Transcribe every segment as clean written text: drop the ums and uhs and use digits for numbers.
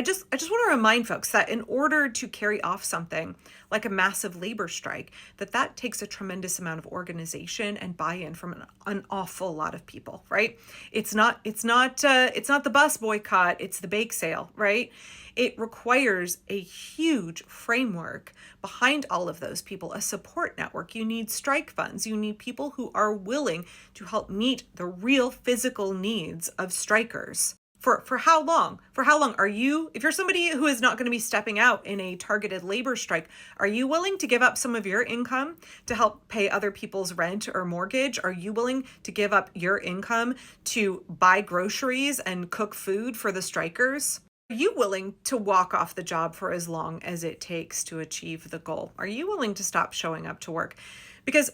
I just want to remind folks that in order to carry off something like a massive labor strike, that takes a tremendous amount of organization and buy-in from an awful lot of people, right? It's not the bus boycott, it's the bake sale, right? It requires a huge framework behind all of those people, a support network. You need strike funds. You need people who are willing to help meet the real physical needs of strikers. For how long? For how long are you, if you're somebody who is not going to be stepping out in a targeted labor strike, are you willing to give up some of your income to help pay other people's rent or mortgage? Are you willing to give up your income to buy groceries and cook food for the strikers? Are you willing to walk off the job for as long as it takes to achieve the goal? Are you willing to stop showing up to work? Because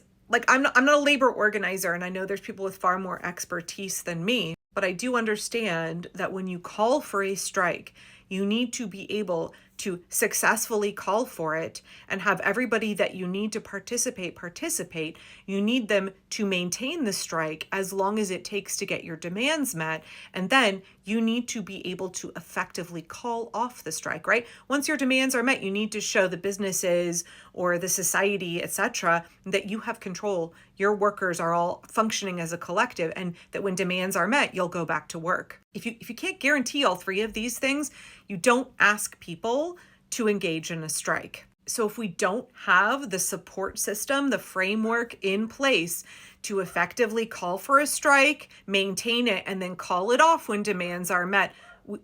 I'm not a labor organizer, and I know there's people with far more expertise than me, but I do understand that when you call for a strike, you need to be able to successfully call for it and have everybody that you need to participate. You need them to maintain the strike as long as it takes to get your demands met. And then you need to be able to effectively call off the strike, right? Once your demands are met, you need to show the businesses or the society, etc., that you have control. Your workers are all functioning as a collective, and that when demands are met, you'll go back to work. If you can't guarantee all three of these things, you don't ask people to engage in a strike. So if we don't have the support system, the framework in place to effectively call for a strike, maintain it, and then call it off when demands are met,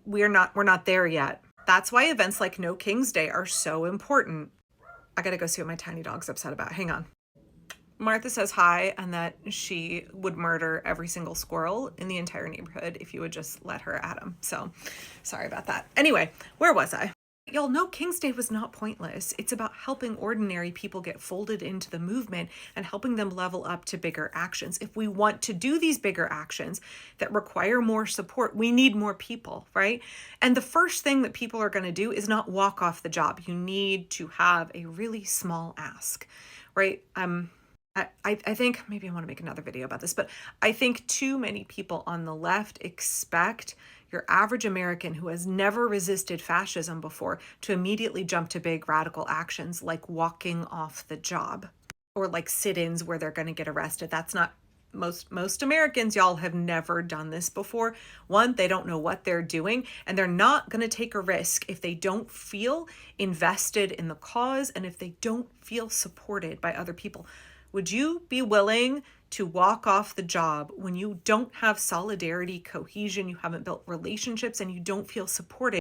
we're not there yet. That's why events like No King's Day are so important. I gotta go see what my tiny dog's upset about. Hang on. Martha says hi and that she would murder every single squirrel in the entire neighborhood if you would just let her at him. So sorry about that. Anyway, where was I? Y'all know King's Day was not pointless. It's about helping ordinary people get folded into the movement and helping them level up to bigger actions. If we want to do these bigger actions that require more support, we need more people, right? And the first thing that people are going to do is not walk off the job. You need to have a really small ask, right? I think maybe I want to make another video about this, but I think too many people on the left expect your average American who has never resisted fascism before to immediately jump to big radical actions like walking off the job or like sit-ins where they're going to get arrested. That's not most Americans, y'all, have never done this before. One, they don't know what they're doing, and they're not going to take a risk if they don't feel invested in the cause and if they don't feel supported by other people. Would you be willing to walk off the job when you don't have solidarity, cohesion, you haven't built relationships, and you don't feel supported?